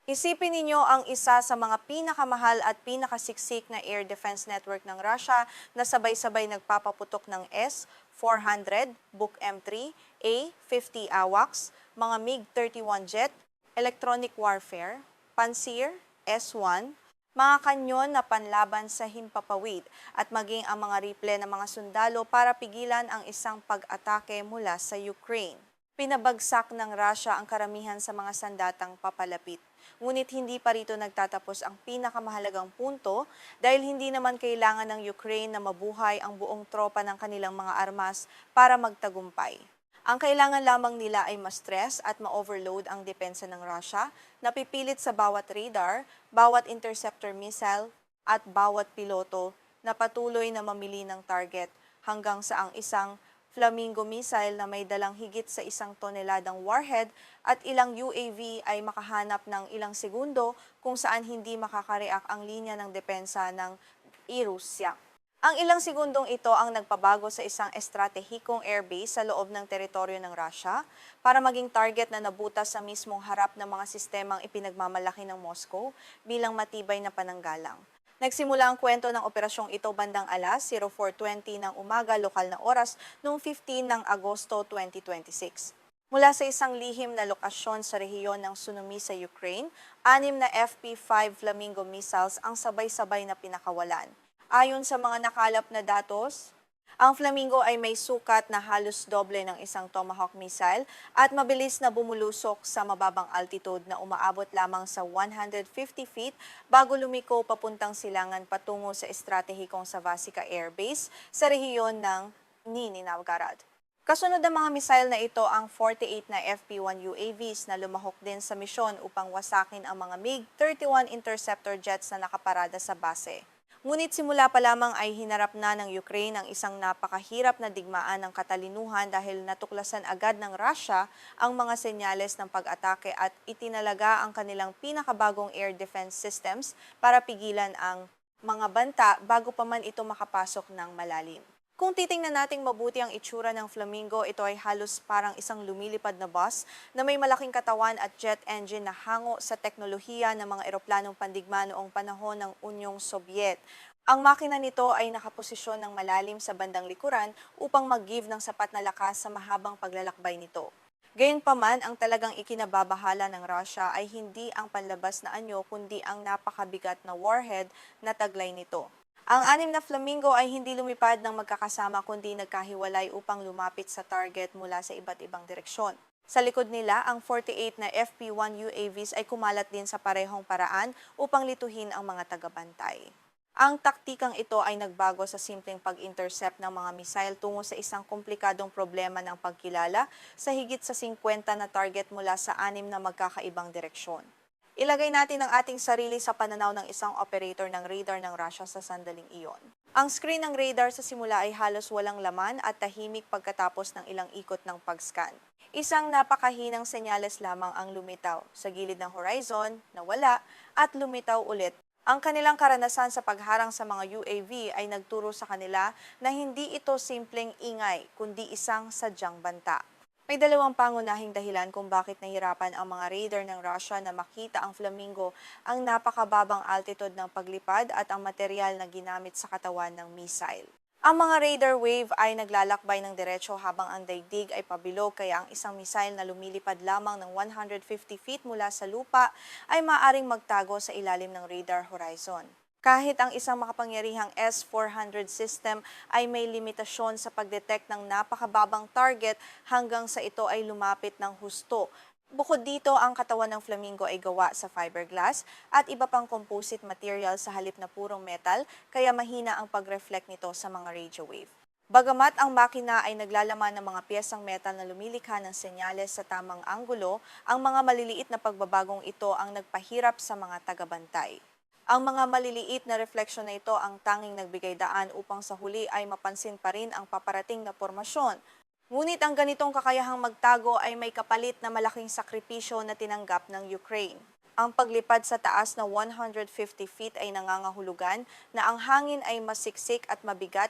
Isipin ninyo ang isa sa mga pinakamahal at pinakasiksik na air defense network ng Russia na sabay-sabay nagpapaputok ng S-400, Buk M3, A-50 AWACS, mga MiG-31 jet, electronic warfare, Pantsir, S-1, mga kanyon na panlaban sa himpapawid at maging ang mga riple ng mga sundalo para pigilan ang isang pag-atake mula sa Ukraine. Pinabagsak ng Russia ang karamihan sa mga sandatang papalapit. Ngunit hindi pa rito nagtatapos ang pinakamahalagang punto dahil hindi naman kailangan ng Ukraine na mabuhay ang buong tropa ng kanilang mga armas para magtagumpay. Ang kailangan lamang nila ay ma-stress at ma-overload ang depensa ng Russia na pipilit sa bawat radar, bawat interceptor missile at bawat piloto na patuloy na mamili ng target hanggang sa ang isang Flamingo missile na may dalang higit sa 1 toneladang warhead at ilang UAV ay makahanap ng ilang segundo kung saan hindi makakareact ang linya ng depensa ng Irusya. Ang ilang segundong ito ang nagpabago sa isang estratehikong airbase sa loob ng teritoryo ng Russia para maging target na nabutas sa mismong harap ng mga sistemang ipinagmamalaki ng Moscow bilang matibay na pananggalang. Nagsimula ang kwento ng operasyong ito bandang alas 04:20 ng umaga lokal na oras noong 15 ng Agosto 2026. Mula sa isang lihim na lokasyon sa rehiyon ng Sunomi sa Ukraine, 6 na FP-5 Flamingo missiles ang sabay-sabay na pinakawalan. Ayon sa mga nakalap na datos, ang Flamingo ay may sukat na halos doble ng isang Tomahawk missile at mabilis na bumulusok sa mababang altitude na umaabot lamang sa 150 feet bago lumiko papuntang silangan patungo sa estratehikong Savasika Air Base sa rehiyon ng Nizhny Novgorod. Kasunod ng mga missile na ito ang 48 na FP-1 UAVs na lumahok din sa misyon upang wasakin ang mga MiG-31 interceptor jets na nakaparada sa base. Ngunit simula pa lamang ay hinarap na ng Ukraine ang isang napakahirap na digmaan ng katalinuhan dahil natuklasan agad ng Russia ang mga senyales ng pag-atake at itinalaga ang kanilang pinakabagong air defense systems para pigilan ang mga banta bago pa man ito makapasok ng malalim. Kung titingnan nating mabuti ang itsura ng Flamingo, ito ay halos parang isang lumilipad na bus na may malaking katawan at jet engine na hango sa teknolohiya ng mga eroplanong pandigma noong panahon ng Unyong Sobyet. Ang makina nito ay nakaposisyon ng malalim sa bandang likuran upang mag-give ng sapat na lakas sa mahabang paglalakbay nito. Gayunpaman, ang talagang ikinababahala ng Russia ay hindi ang panlabas na anyo kundi ang napakabigat na warhead na taglay nito. Ang 6 na Flamingo ay hindi lumipad ng magkakasama kundi nagkahiwalay upang lumapit sa target mula sa iba't ibang direksyon. Sa likod nila, ang 48 na FP-1 UAVs ay kumalat din sa parehong paraan upang lituhin ang mga tagabantay. Ang taktikang ito ay nagbago sa simpleng pag-intercept ng mga missile tungo sa isang komplikadong problema ng pagkilala sa higit sa 50 na target mula sa 6 na magkakaibang direksyon. Ilagay natin ang ating sarili sa pananaw ng isang operator ng radar ng Russia sa sandaling iyon. Ang screen ng radar sa simula ay halos walang laman at tahimik pagkatapos ng ilang ikot ng pag-scan. Isang napakahinang senyales lamang ang lumitaw sa gilid ng horizon, nawala, at lumitaw ulit. Ang kanilang karanasan sa pagharang sa mga UAV ay nagturo sa kanila na hindi ito simpleng ingay, kundi isang sadyang banta. May dalawang pangunahing dahilan kung bakit nahirapan ang mga radar ng Russia na makita ang Flamingo, ang napakababang altitude ng paglipad at ang material na ginamit sa katawan ng missile. Ang mga radar wave ay naglalakbay ng diretso habang ang daigdig ay pabilog kaya ang isang missile na lumilipad lamang ng 150 feet mula sa lupa ay maaaring magtago sa ilalim ng radar horizon. Kahit ang isang makapangyarihang S-400 system ay may limitasyon sa pag-detect ng napakababang target hanggang sa ito ay lumapit ng husto. Bukod dito, ang katawan ng Flamingo ay gawa sa fiberglass at iba pang composite material sa halip na purong metal, kaya mahina ang pag-reflect nito sa mga radio wave. Bagamat ang makina ay naglalaman ng mga piyesang metal na lumilikha ng senyales sa tamang anggulo, ang mga maliliit na pagbabagong ito ang nagpahirap sa mga tagabantay. Ang mga maliliit na refleksyon na ito ang tanging nagbigay daan upang sa huli ay mapansin pa rin ang paparating na pormasyon. Ngunit ang ganitong kakayahang magtago ay may kapalit na malaking sakripisyo na tinanggap ng Ukraine. Ang paglipad sa taas na 150 feet ay nangangahulugan na ang hangin ay masiksik at mabigat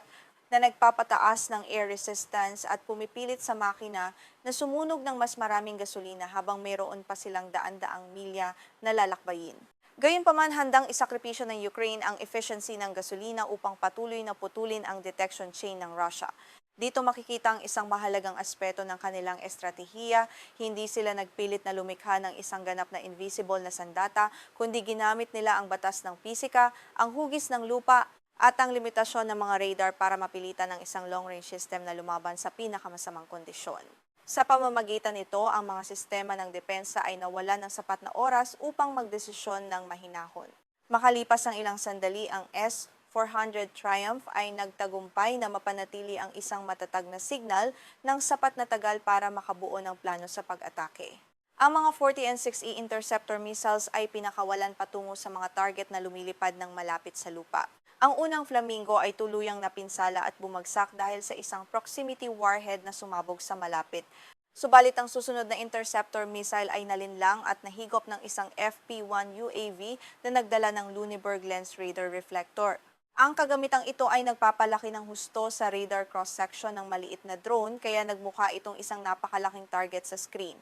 na nagpapataas ng air resistance at pumipilit sa makina na sumunog ng mas maraming gasolina habang mayroon pa silang daan-daang milya na lalakbayin. Gayunpaman, handang isakripisyo ng Ukraine ang efficiency ng gasolina upang patuloy na putulin ang detection chain ng Russia. Dito makikita ang isang mahalagang aspeto ng kanilang estratehiya. Hindi sila nagpilit na lumikha ng isang ganap na invisible na sandata, kundi ginamit nila ang batas ng pisika, ang hugis ng lupa, at ang limitasyon ng mga radar para mapilitan ng isang long-range system na lumaban sa pinakamasamang kondisyon. Sa pamamagitan nito, ang mga sistema ng depensa ay nawalan ng sapat na oras upang magdesisyon ng mahinahon. Makalipas ang ilang sandali, ang S-400 Triumph ay nagtagumpay na mapanatili ang isang matatag na signal ng sapat na tagal para makabuo ng plano sa pag-atake. Ang mga 40 and 6E interceptor missiles ay pinakawalan patungo sa mga target na lumilipad ng malapit sa lupa. Ang unang Flamingo ay tuluyang napinsala at bumagsak dahil sa isang proximity warhead na sumabog sa malapit. Subalit ang susunod na interceptor missile ay nalinlang at nahigop ng isang FP-1 UAV na nagdala ng Luniberg Lens Radar Reflector. Ang kagamitang ito ay nagpapalaki ng husto sa radar cross-section ng maliit na drone kaya nagmukha itong isang napakalaking target sa screen.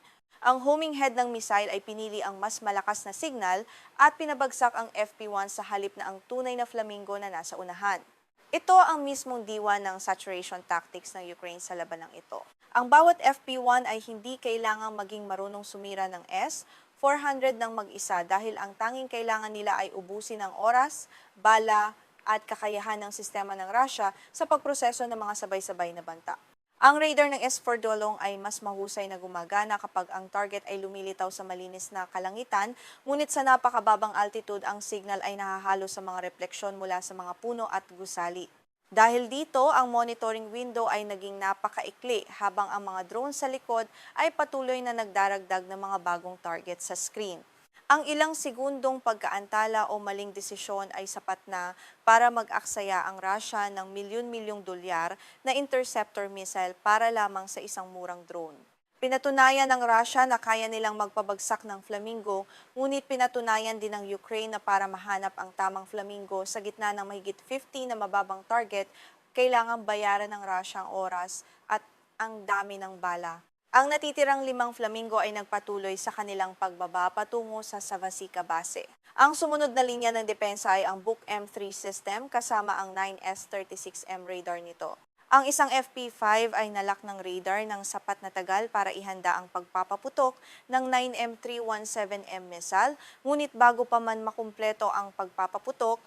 Ang homing head ng missile ay pinili ang mas malakas na signal at pinabagsak ang FP-1 sa halip na ang tunay na Flamingo na nasa unahan. Ito ang mismong diwa ng saturation tactics ng Ukraine sa labanang ito. Ang bawat FP-1 ay hindi kailangang maging marunong sumira ng S-400 ng mag-isa dahil ang tanging kailangan nila ay ubusin ang oras, bala at kakayahan ng sistema ng Russia sa pagproseso ng mga sabay-sabay na banta. Ang radar ng S-400 ay mas mahusay na gumagana kapag ang target ay lumilitaw sa malinis na kalangitan, ngunit sa napakababang altitude ang signal ay nahahalo sa mga refleksyon mula sa mga puno at gusali. Dahil dito, ang monitoring window ay naging napakaikli habang ang mga drone sa likod ay patuloy na nagdaragdag ng mga bagong target sa screen. Ang ilang segundong pagkaantala o maling desisyon ay sapat na para mag-aksaya ang Russia ng milyon-milyong dolyar na interceptor missile para lamang sa isang murang drone. Pinatunayan ng Russia na kaya nilang magpabagsak ng Flamingo, ngunit pinatunayan din ng Ukraine na para mahanap ang tamang Flamingo sa gitna ng mahigit 50 na mababang target, kailangang bayaran ng Russia ang oras at ang dami ng bala. Ang natitirang 5 Flamingo ay nagpatuloy sa kanilang pagbaba patungo sa Savasika Base. Ang sumunod na linya ng depensa ay ang Buk M3 system kasama ang 9S36M radar nito. Ang isang FP5 ay nalak ng radar ng sapat na tagal para ihanda ang pagpapaputok ng 9M317M missile, ngunit bago pa man makumpleto ang pagpapaputok,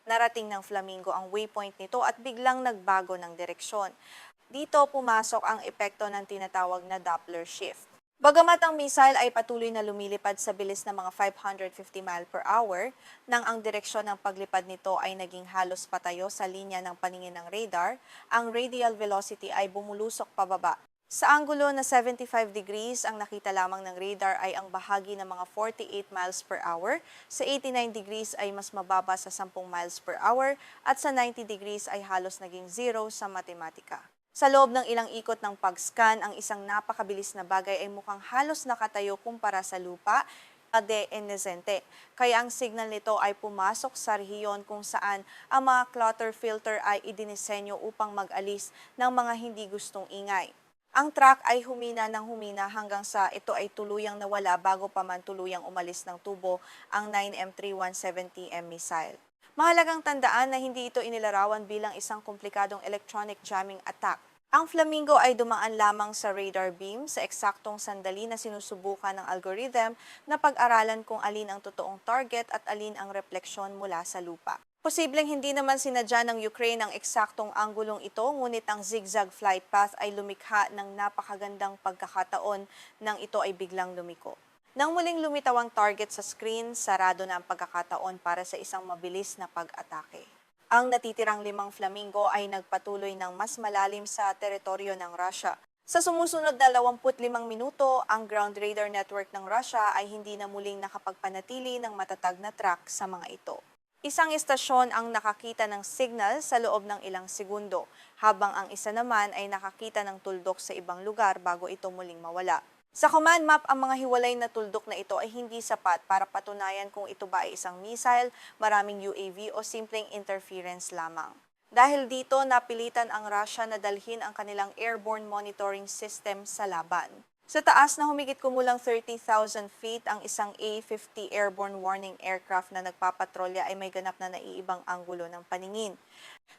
narating ng Flamingo ang waypoint nito at biglang nagbago ng direksyon. Dito pumasok ang epekto ng tinatawag na Doppler shift. Bagamat ang missile ay patuloy na lumilipad sa bilis ng mga 550 mph, nang ang direksyon ng paglipad nito ay naging halos patayo sa linya ng paningin ng radar, ang radial velocity ay bumulusok pababa. Sa anggulo na 75 degrees, ang nakita lamang ng radar ay ang bahagi ng mga 48 miles per hour, sa 89 degrees ay mas mababa sa 10 miles per hour, at sa 90 degrees ay halos naging zero sa matematika. Sa loob ng ilang ikot ng pag-scan, ang isang napakabilis na bagay ay mukhang halos nakatayo kumpara sa lupa, de inesente. Kaya ang signal nito ay pumasok sa rehiyon kung saan ang mga clutter filter ay idinisenyo upang mag-alis ng mga hindi gustong ingay. Ang track ay humina ng humina hanggang sa ito ay tuluyang nawala bago pa man tuluyang umalis ng tubo ang 9M3170M missile. Mahalagang tandaan na hindi ito inilarawan bilang isang komplikadong electronic jamming attack. Ang Flamingo ay dumaan lamang sa radar beam sa eksaktong sandali na sinusubukan ng algorithm na pag-aralan kung alin ang totoong target at alin ang refleksyon mula sa lupa. Posibleng hindi naman sinadya ng Ukraine ang eksaktong anggulong ito, ngunit ang zigzag flight path ay lumikha ng napakagandang pagkakataon nang ito ay biglang lumiko. Nang muling lumitaw ang target sa screen, sarado na ang pagkakataon para sa isang mabilis na pag-atake. Ang natitirang 5 Flamingo ay nagpatuloy ng mas malalim sa teritoryo ng Russia. Sa sumusunod na 25 minuto, ang ground radar network ng Russia ay hindi na muling nakapagpanatili ng matatag na track sa mga ito. Isang istasyon ang nakakita ng signal sa loob ng ilang segundo, habang ang isa naman ay nakakita ng tuldok sa ibang lugar bago ito muling mawala. Sa command map, ang mga hiwalay na tuldok na ito ay hindi sapat para patunayan kung ito ba ay isang missile, maraming UAV o simpleng interference lamang. Dahil dito, napilitan ang Russia na dalhin ang kanilang airborne monitoring system sa laban. Sa taas na humigit kumulang 30,000 feet, ang isang A-50 airborne warning aircraft na nagpapatrolya ay may ganap na naiibang anggulo ng paningin.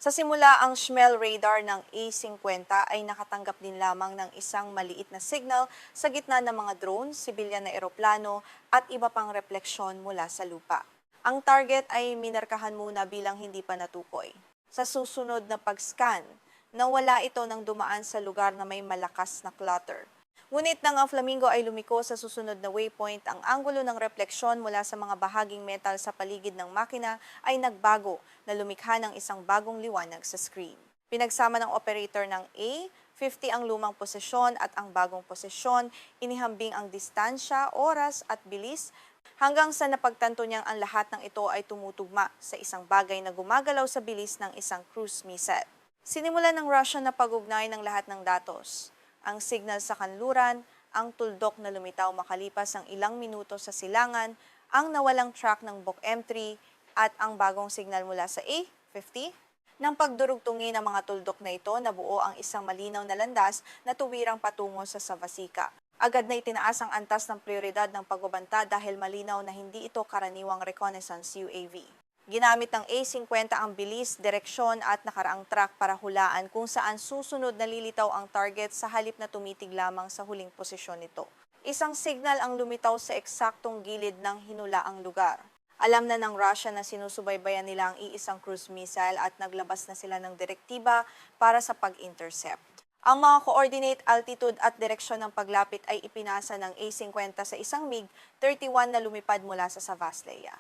Sa simula, ang Shmel radar ng A-50 ay nakatanggap din lamang ng isang maliit na signal sa gitna ng mga drone, sibilyan na eroplano at iba pang refleksyon mula sa lupa. Ang target ay minarkahan muna bilang hindi pa natukoy. Sa susunod na pag-scan, nawala ito nang dumaan sa lugar na may malakas na clutter. Ngunit nang ang flamingo ay lumiko sa susunod na waypoint, ang anggulo ng refleksyon mula sa mga bahaging metal sa paligid ng makina ay nagbago na lumikha ng isang bagong liwanag sa screen. Pinagsama ng operator ng A-50 ang lumang posisyon at ang bagong posisyon, inihambing ang distansya, oras at bilis hanggang sa napagtanto niyang ang lahat ng ito ay tumutugma sa isang bagay na gumagalaw sa bilis ng isang cruise missile. Sinimulan ng Russia na pag-ugnay ng lahat ng datos. Ang signal sa kanluran, ang tuldok na lumitaw makalipas ang ilang minuto sa silangan, ang nawalang track ng Buk M3 at ang bagong signal mula sa A-50. Nang pagdurugtungin ng mga tuldok na ito, nabuo ang isang malinaw na landas na tuwirang patungo sa Savasica. Agad na itinaas ang antas ng prioridad ng pagbabanta dahil malinaw na hindi ito karaniwang reconnaissance UAV. Ginamit ng A-50 ang bilis, direksyon at nakaraang track para hulaan kung saan susunod na lilitaw ang target sa halip na tumitig lamang sa huling posisyon nito. Isang signal ang lumitaw sa eksaktong gilid ng hinulaang lugar. Alam na ng Russia na sinusubaybayan nila ang iisang cruise missile at naglabas na sila ng direktiba para sa pag-intercept. Ang mga coordinate, altitude at direksyon ng paglapit ay ipinasa ng A-50 sa isang MiG-31 na lumipad mula sa Savasleya.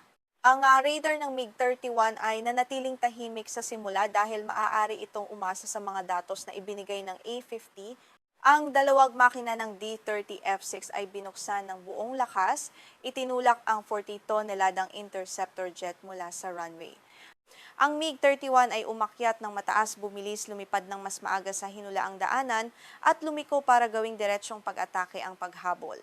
Ang radar ng MiG-31 ay nanatiling tahimik sa simula dahil maaari itong umasa sa mga datos na ibinigay ng A-50. Ang dalawang makina ng D-30 F6 ay binuksan ng buong lakas, itinulak ang 40 toneladang interceptor jet mula sa runway. Ang MiG-31 ay umakyat ng mataas, bumilis, lumipad ng mas maaga sa hinulaang daanan at lumiko para gawing diretsyong pag-atake ang paghabol.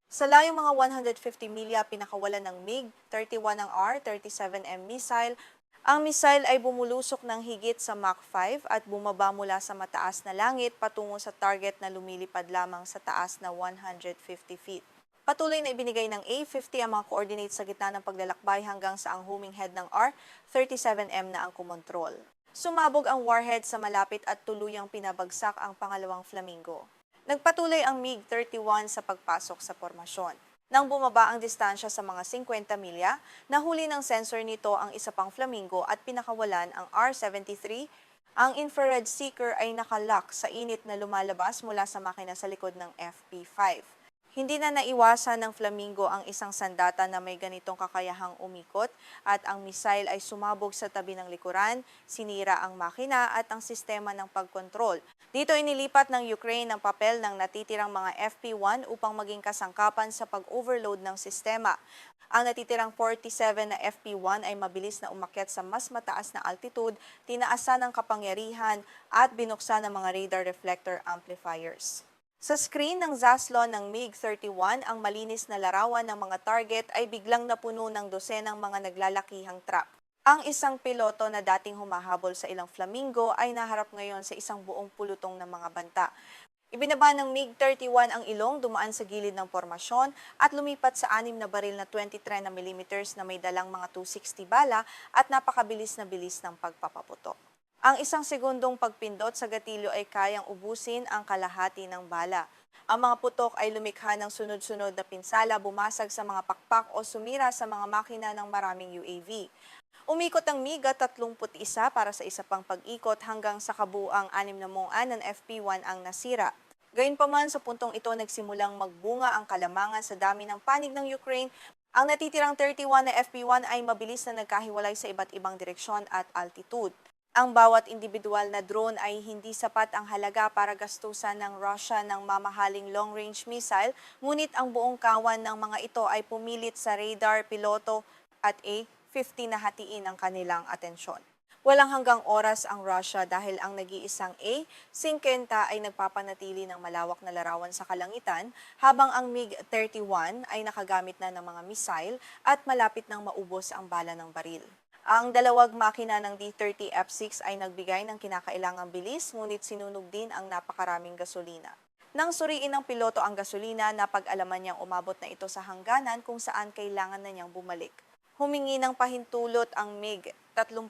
Sa layong mga 150 milya, pinakawalan ng MiG-31 ang R-37M missile. Ang missile ay bumulusok ng higit sa Mach 5 at bumaba mula sa mataas na langit patungo sa target na lumilipad lamang sa taas na 150 feet. Patuloy na ibinigay ng A-50 ang mga coordinates sa gitna ng paglalakbay hanggang sa ang homing head ng R-37M na ang kumontrol. Sumabog ang warhead sa malapit at tuluyang pinabagsak ang pangalawang flamingo. Nagpatuloy ang MiG-31 sa pagpasok sa formasyon. Nang bumaba ang distansya sa mga 50 milya, nahuli ng sensor nito ang isa pang flamingo at pinakawalan ang R-73. Ang infrared seeker ay nakalock sa init na lumalabas mula sa makina sa likod ng FP5. Hindi na naiwasan ng flamingo ang isang sandata na may ganitong kakayahang umikot at ang missile ay sumabog sa tabi ng likuran, sinira ang makina at ang sistema ng pagkontrol. Dito inilipat ng Ukraine ang papel ng natitirang mga FP1 upang maging kasangkapan sa pag-overload ng sistema. Ang natitirang 47 na FP1 ay mabilis na umakyat sa mas mataas na altitude, tinaasan ng kapangyarihan at binuksan ng mga radar reflector amplifiers. Sa screen ng Zaslon ng MiG-31, ang malinis na larawan ng mga target ay biglang napuno ng dosenang mga naglalakihang trap. Ang isang piloto na dating humahabol sa ilang flamingo ay naharap ngayon sa isang buong pulutong ng mga banta. Ibinaba ng MiG-31 ang ilong, dumaan sa gilid ng formasyon at lumipat sa 6 na baril na 23 mm na may dalang mga 260 bala at napakabilis na bilis ng pagpapaputok. Ang isang segundong pagpindot sa gatilyo ay kayang ubusin ang kalahati ng bala. Ang mga putok ay lumikha ng sunod-sunod na pinsala, bumasag sa mga pakpak o sumira sa mga makina ng maraming UAV. Umikot ang MiG-31 para sa isa pang pag-ikot hanggang sa kabuuang 6 na mungan ng FP1 ang nasira. Gayunpaman, sa puntong ito nagsimulang magbunga ang kalamangan sa dami ng panig ng Ukraine. Ang natitirang 31 na FP1 ay mabilis na nagkahiwalay sa iba't ibang direksyon at altitude. Ang bawat individual na drone ay hindi sapat ang halaga para gastusan ng Russia ng mamahaling long-range missile, ngunit ang buong kawan ng mga ito ay pumilit sa radar, piloto at A-50 na hatiin ang kanilang atensyon. Walang hanggang oras ang Russia dahil ang nag-iisang A-50 ay nagpapanatili ng malawak na larawan sa kalangitan habang ang MiG-31 ay nakagamit na ng mga missile at malapit nang maubos ang bala ng baril. Ang dalawang makina ng D-30 F6 ay nagbigay ng kinakailangang bilis, ngunit sinunog din ang napakaraming gasolina. Nang suriin ng piloto ang gasolina, napag-alaman niyang umabot na ito sa hangganan kung saan kailangan na niyang bumalik. Humingi ng pahintulot ang MiG-31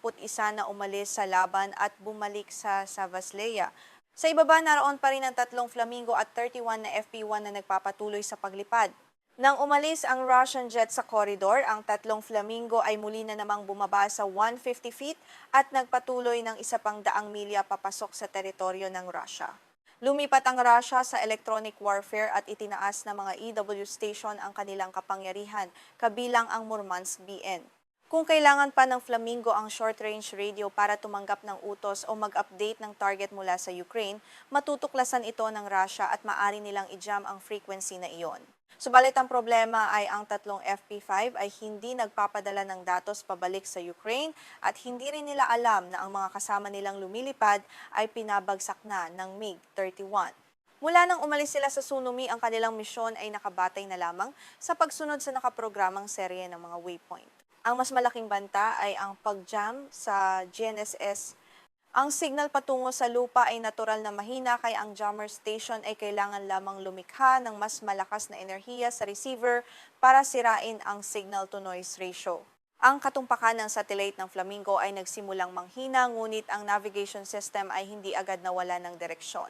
na umalis sa laban at bumalik sa Savasleya. Sa ibaba, naroon pa rin ang 3 Flamingo at 31 na FP-1 na nagpapatuloy sa paglipad. Nang umalis ang Russian jet sa corridor, ang 3 Flamingo ay muli na namang bumaba sa 150 feet at nagpatuloy ng 100 milya papasok sa teritoryo ng Russia. Lumipat ang Russia sa electronic warfare at itinaas na mga EW station ang kanilang kapangyarihan, kabilang ang Murmansk BN. Kung kailangan pa ng Flamingo ang short-range radio para tumanggap ng utos o mag-update ng target mula sa Ukraine, matutuklasan ito ng Russia at maaari nilang i-jam ang frequency na iyon. Subalit ang problema ay ang 3 FP5 ay hindi nagpapadala ng datos pabalik sa Ukraine at hindi rin nila alam na ang mga kasama nilang lumilipad ay pinabagsak na ng MiG-31. Mula nang umalis sila sa Sunumi, ang kanilang misyon ay nakabatay na lamang sa pagsunod sa nakaprogramang serye ng mga waypoint. Ang mas malaking banta ay ang pag-jam sa GNSS. Ang signal patungo sa lupa ay natural na mahina kaya ang jammer station ay kailangan lamang lumikha ng mas malakas na enerhiya sa receiver para sirain ang signal-to-noise ratio. Ang katumpakan ng satellite ng Flamingo ay nagsimulang manghina, ngunit ang navigation system ay hindi agad nawala ng direksyon.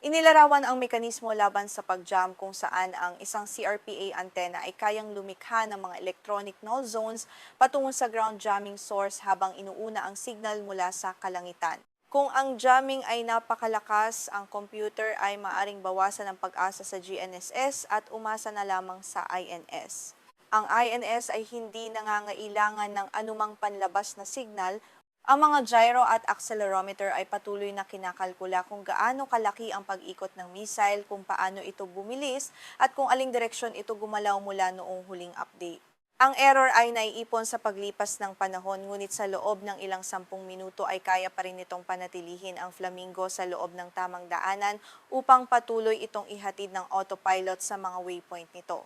Inilarawan ang mekanismo laban sa pag-jam kung saan ang isang CRPA antenna ay kayang lumikha ng mga electronic null zones patungo sa ground jamming source habang inuuna ang signal mula sa kalangitan. Kung ang jamming ay napakalakas, ang computer ay maaring bawasan ang pag-asa sa GNSS at umasa na lamang sa INS. Ang INS ay hindi nangangailangan ng anumang panlabas na signal. Ang mga gyro at accelerometer ay patuloy na kinakalkula kung gaano kalaki ang pag-ikot ng missile, kung paano ito bumilis, at kung aling direksyon ito gumalaw mula noong huling update. Ang error ay naiipon sa paglipas ng panahon, ngunit sa loob ng ilang 10 minuto ay kaya pa rin itong panatilihin ang Flamingo sa loob ng tamang daanan upang patuloy itong ihatid ng autopilot sa mga waypoint nito.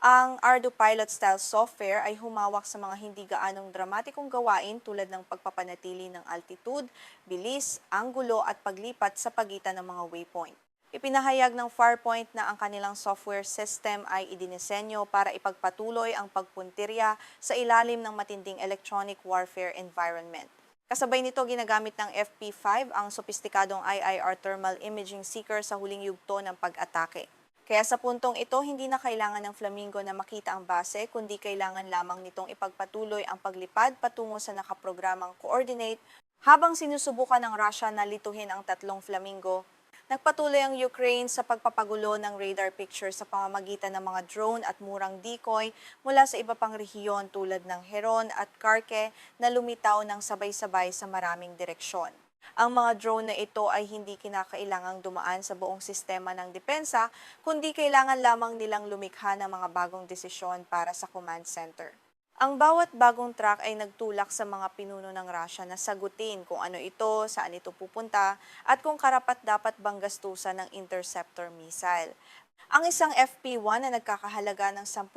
Ang ArduPilot-style software ay humawak sa mga hindi gaanong dramatikong gawain tulad ng pagpapanatili ng altitude, bilis, anggulo at paglipat sa pagitan ng mga waypoint. Ipinahayag ng Farpoint na ang kanilang software system ay idinisenyo para ipagpatuloy ang pagpuntirya sa ilalim ng matinding electronic warfare environment. Kasabay nito, ginagamit ng FP5 ang sopistikadong IIR thermal imaging seeker sa huling yugto ng pag-atake. Kaya sa puntong ito, hindi na kailangan ng Flamingo na makita ang base, kundi kailangan lamang nitong ipagpatuloy ang paglipad patungo sa nakaprogramang coordinate habang sinusubukan ng Russia na lituhin ang 3 Flamingo. Nagpatuloy ang Ukraine sa pagpapagulo ng radar picture sa pamamagitan ng mga drone at murang decoy mula sa iba pang rehiyon tulad ng Heron at Kharkiv na lumitaw ng sabay-sabay sa maraming direksyon. Ang mga drone na ito ay hindi kinakailangang dumaan sa buong sistema ng depensa, kundi kailangan lamang nilang lumikha ng mga bagong desisyon para sa command center. Ang bawat bagong track ay nagtulak sa mga pinuno ng Russia na sagutin kung ano ito, saan ito pupunta, at kung karapat-dapat bang gastusan ng interceptor missile. Ang isang FP1 na nagkakahalaga ng $10,000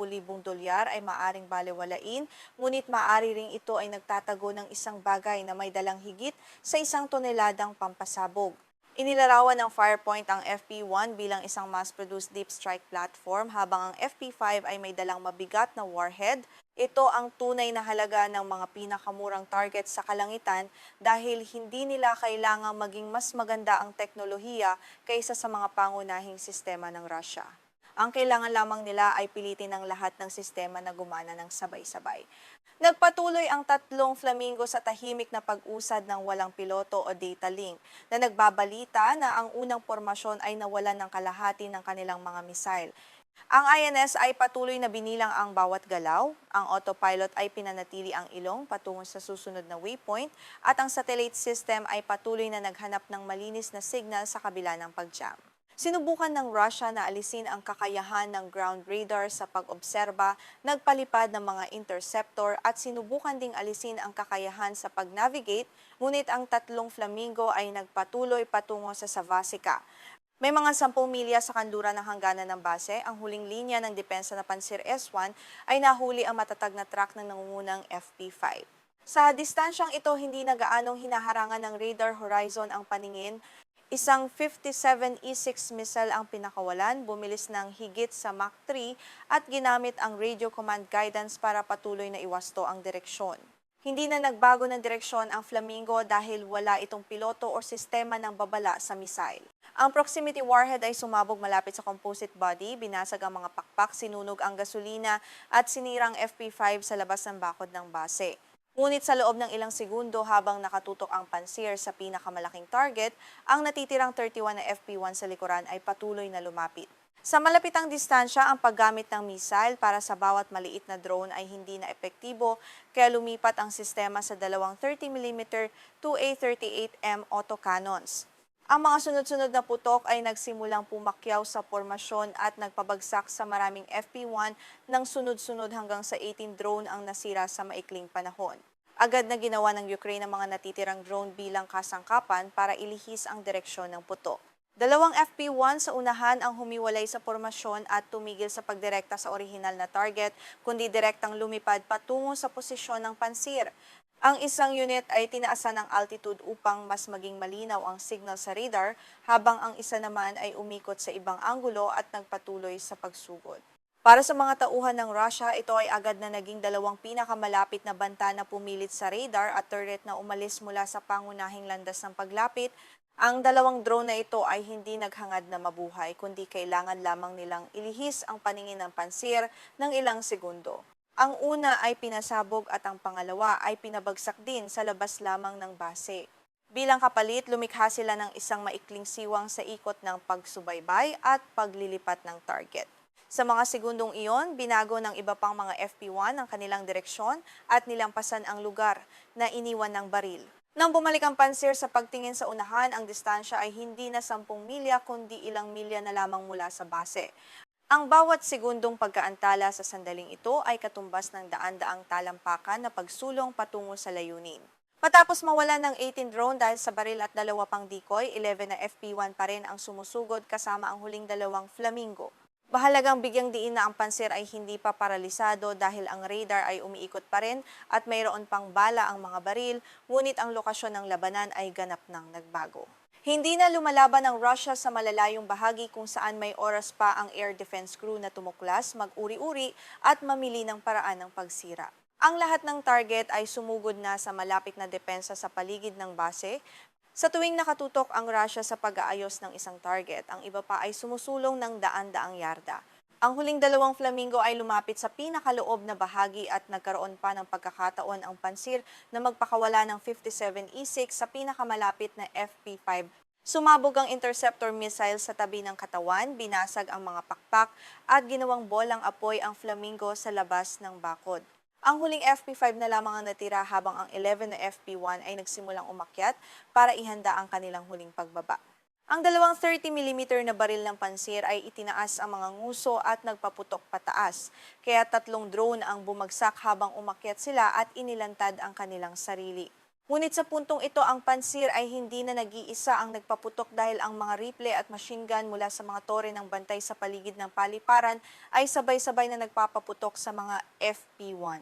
ay maaring balewalain, ngunit maaari ring ito ay nagtatago ng isang bagay na may dalang higit sa 1 toneladang pampasabog. Inilarawan ng Farpoint ang FP1 bilang isang mass-produced deep strike platform habang ang FP5 ay may dalang mabigat na warhead. Ito ang tunay na halaga ng mga pinakamurang target sa kalangitan dahil hindi nila kailangang maging mas maganda ang teknolohiya kaysa sa mga pangunahing sistema ng Russia. Ang kailangan lamang nila ay pilitin ang lahat ng sistema na gumana ng sabay-sabay. Nagpatuloy ang 3 Flamingo sa tahimik na pag-usad ng walang piloto o data link na nagbabalita na ang unang pormasyon ay nawalan ng kalahati ng kanilang mga missile. Ang INS ay patuloy na binilang ang bawat galaw, ang autopilot ay pinanatili ang ilong patungo sa susunod na waypoint, at ang satellite system ay patuloy na naghanap ng malinis na signal sa kabila ng pag-jam. Sinubukan ng Russia na alisin ang kakayahan ng ground radar sa pag-obserba, nagpalipad ng mga interceptor at sinubukan ding alisin ang kakayahan sa pag-navigate, ngunit ang 3 Flamingo ay nagpatuloy patungo sa Savasica. May mga 10 milya sa kanluran ng hangganan ng base, ang huling linya ng depensa na Pansir S-1 ay nahuli ang matatag na truck ng nangungunang FP5. Sa distansyang ito, hindi na gaanong hinaharangan ng radar horizon ang paningin. Isang 57 E6 missile ang pinakawalan, bumilis ng higit sa Mach 3 at ginamit ang radio command guidance para patuloy na iwasto ang direksyon. Hindi na nagbago ng direksyon ang Flamingo dahil wala itong piloto o sistema ng babala sa missile. Ang proximity warhead ay sumabog malapit sa composite body, binasag ang mga pakpak, sinunog ang gasolina at sinirang FP5 sa labas ng bakod ng base. Ngunit sa loob ng ilang segundo habang nakatutok ang pansir sa pinakamalaking target, ang natitirang 31 na FP1 sa likuran ay patuloy na lumapit. Sa malapitang distansya, ang paggamit ng missile para sa bawat maliit na drone ay hindi na epektibo, kaya lumipat ang sistema sa dalawang 30mm 2A38M autocannons. Ang mga sunod-sunod na putok ay nagsimulang pumakyaw sa formasyon at nagpabagsak sa maraming FP1 ng sunod-sunod hanggang sa 18 drone ang nasira sa maikling panahon. Agad na ginawa ng Ukraine ang mga natitirang drone bilang kasangkapan para ilihis ang direksyon ng putok. Dalawang FP1 sa unahan ang humiwalay sa formasyon at tumigil sa pagdirekta sa orihinal na target, kundi direktang lumipad patungo sa posisyon ng pansir. Ang isang unit ay tinaasan ng altitude upang mas maging malinaw ang signal sa radar, habang ang isa naman ay umikot sa ibang anggulo at nagpatuloy sa pagsugod. Para sa mga tauhan ng Russia, ito ay agad na naging dalawang pinakamalapit na banta na pumilit sa radar at turret na umalis mula sa pangunahing landas ng paglapit. Ang dalawang drone na ito ay hindi naghangad na mabuhay, kundi kailangan lamang nilang ilihis ang paningin ng pansir ng ilang segundo. Ang una ay pinasabog at ang pangalawa ay pinabagsak din sa labas lamang ng base. Bilang kapalit, lumikha sila ng isang maikling siwang sa ikot ng pagsubaybay at paglilipat ng target. Sa mga segundong iyon, binago ng iba pang mga FP1 ang kanilang direksyon at nilampasan ang lugar na iniwan ng baril. Nang bumalik ang pansir sa pagtingin sa unahan, ang distansya ay hindi na 10 milya kundi ilang milya na lamang mula sa base. Ang bawat segundong pagkaantala sa sandaling ito ay katumbas ng daan-daang talampakan na pagsulong patungo sa layunin. Matapos mawala ng 18 drone dahil sa baril at dalawa pang decoy, 11 na FP1 pa rin ang sumusugod kasama ang huling dalawang Flamingo. Mahalagang bigyang diin na ang pansir ay hindi pa paralisado dahil ang radar ay umiikot pa rin at mayroon pang bala ang mga baril, ngunit ang lokasyon ng labanan ay ganap nang nagbago. Hindi na lumalaban ang Russia sa malalayong bahagi kung saan may oras pa ang air defense crew na tumuklas, mag-uri-uri at mamili ng paraan ng pagsira. Ang lahat ng target ay sumugod na sa malapit na depensa sa paligid ng base. Sa tuwing nakatutok ang Russia sa pag-aayos ng isang target, ang iba pa ay sumusulong ng daan-daang yarda. Ang huling dalawang Flamingo ay lumapit sa pinakaloob na bahagi at nagkaroon pa ng pagkakataon ang pansir na magpakawala ng 57 E6 sa pinakamalapit na FP5. Sumabog ang interceptor missile sa tabi ng katawan, binasag ang mga pakpak at ginawang bolang apoy ang Flamingo sa labas ng bakod. Ang huling FP5 na lamang ang natira habang ang 11 na FP1 ay nagsimulang umakyat para ihanda ang kanilang huling pagbaba. Ang dalawang 30mm na baril ng pansir ay itinaas ang mga nguso at nagpaputok pataas, kaya 3 drone ang bumagsak habang umakyat sila at inilantad ang kanilang sarili. Ngunit sa puntong ito, ang pansir ay hindi na nag-iisa ang nagpaputok dahil ang mga rifle at machine gun mula sa mga tore ng bantay sa paligid ng paliparan ay sabay-sabay na nagpapaputok sa mga FP1.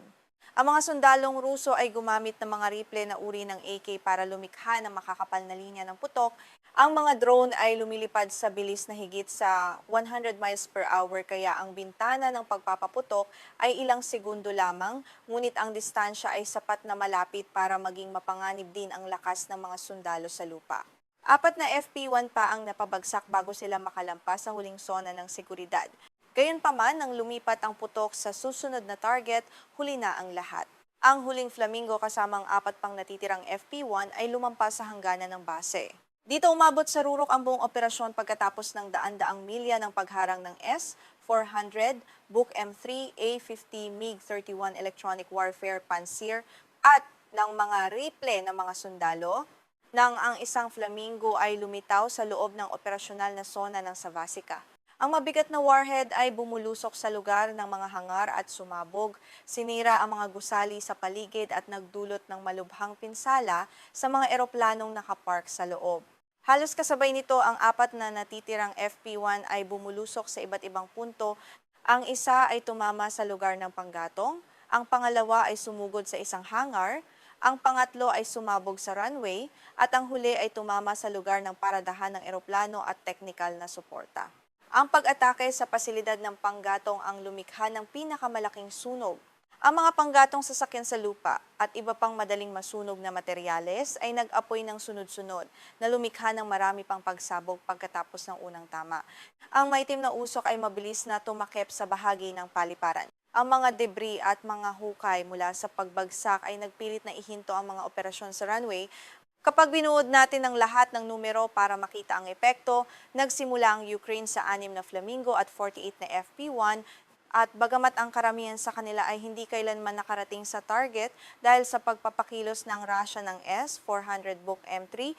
Ang mga sundalong Ruso ay gumamit ng mga rifle na uri ng AK para lumikha ng makakapal na linya ng putok. Ang mga drone ay lumilipad sa bilis na higit sa 100 miles per hour, kaya ang bintana ng pagpapaputok ay ilang segundo lamang, ngunit ang distansya ay sapat na malapit para maging mapanganib din ang lakas ng mga sundalo sa lupa. 4 na FP1 pa ang napabagsak bago sila makalampas sa huling zona ng seguridad. Gayunpaman, nang lumipat ang putok sa susunod na target, huli na ang lahat. Ang huling Flamingo kasamang 4 pang natitirang FP1 ay lumampas sa hangganan ng base. Dito umabot sa rurok ang buong operasyon pagkatapos ng daan-daang milya ng pagharang ng S-400, Buk M3, A-50 MiG-31 Electronic Warfare Pansir at ng mga rifle ng mga sundalo, nang ang isang Flamingo ay lumitaw sa loob ng operasyonal na zona ng Savasica. Ang mabigat na warhead ay bumulusok sa lugar ng mga hangar at sumabog, sinira ang mga gusali sa paligid at nagdulot ng malubhang pinsala sa mga eroplanong nakapark sa loob. Halos kasabay nito, ang 4 na natitirang FP1 ay bumulusok sa iba't ibang punto. Ang isa ay tumama sa lugar ng panggatong, ang pangalawa ay sumugod sa isang hangar, Ang pangatlo ay sumabog sa runway at ang huli ay tumama sa lugar ng paradahan ng eroplano at technical na suporta. Ang pag-atake sa pasilidad ng panggatong ang lumikha ng pinakamalaking sunog. Ang mga panggatong sasakyan sa lupa at iba pang madaling masunog na materyales ay nag-apoy ng sunod-sunod na lumikha ng marami pang pagsabog pagkatapos ng unang tama. Ang maitim na usok ay mabilis na tumakip sa bahagi ng paliparan. Ang mga debris at mga hukay mula sa pagbagsak ay nagpilit na ihinto ang mga operasyon sa runway. Kapag binuod natin ang lahat ng numero para makita ang epekto, nagsimula ang Ukraine sa 6 na Flamingo at 48 na FP-1 at bagamat ang karamihan sa kanila ay hindi kailanman nakarating sa target dahil sa pagpapakilos ng Russia ng S-400 Buk M3,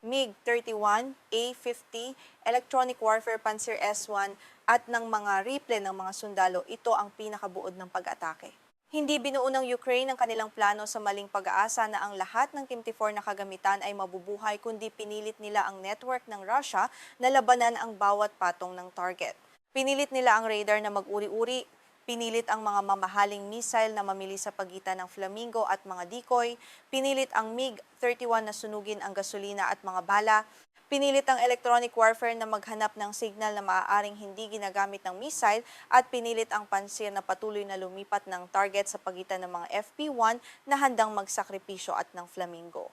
MiG-31, A-50, Electronic Warfare Panzer S-1 at ng mga riple ng mga sundalo, ito ang pinakabuod ng pag-atake. Hindi binuo ng Ukraine ang kanilang plano sa maling pag-aasa na ang lahat ng Kim-4 na kagamitan ay mabubuhay kundi pinilit nila ang network ng Russia na labanan ang bawat patong ng target. Pinilit nila ang radar na mag-uri-uri, pinilit ang mga mamahaling missile na mamili sa pagitan ng Flamingo at mga decoy, pinilit ang MiG-31 na sunugin ang gasolina at mga bala, pinilit ang electronic warfare na maghanap ng signal na maaaring hindi ginagamit ng missile at pinilit ang pansir na patuloy na lumipat ng target sa pagitan ng mga FP-1 na handang magsakripisyo at ng Flamingo.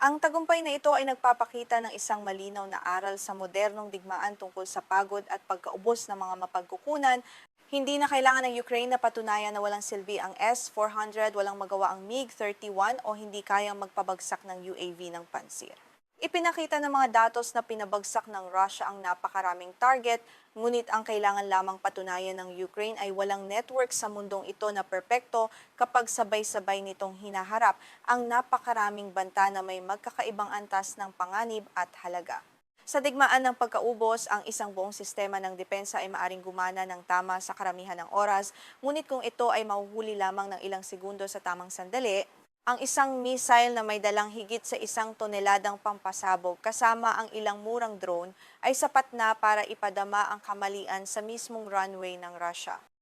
Ang tagumpay na ito ay nagpapakita ng isang malinaw na aral sa modernong digmaan tungkol sa pagod at pagkaubos ng mga mapagkukunan. Hindi na kailangan ng Ukraine na patunayan na walang silbi ang S-400, walang magawa ang MiG-31 o hindi kayang magpabagsak ng UAV ng pansir. Ipinakita ng mga datos na pinabagsak ng Russia ang napakaraming target, ngunit ang kailangan lamang patunayan ng Ukraine ay walang network sa mundong ito na perpekto kapag sabay-sabay nitong hinaharap ang napakaraming banta na may magkakaibang antas ng panganib at halaga. Sa digmaan ng pagkaubos, ang isang buong sistema ng depensa ay maaring gumana ng tama sa karamihan ng oras, ngunit kung ito ay mahuhuli lamang ng ilang segundo sa tamang sandali, ang isang missile na may dalang higit sa 1 toneladang pampasabog kasama ang ilang murang drone ay sapat na para ipadama ang kamalian sa mismong runway ng Russia.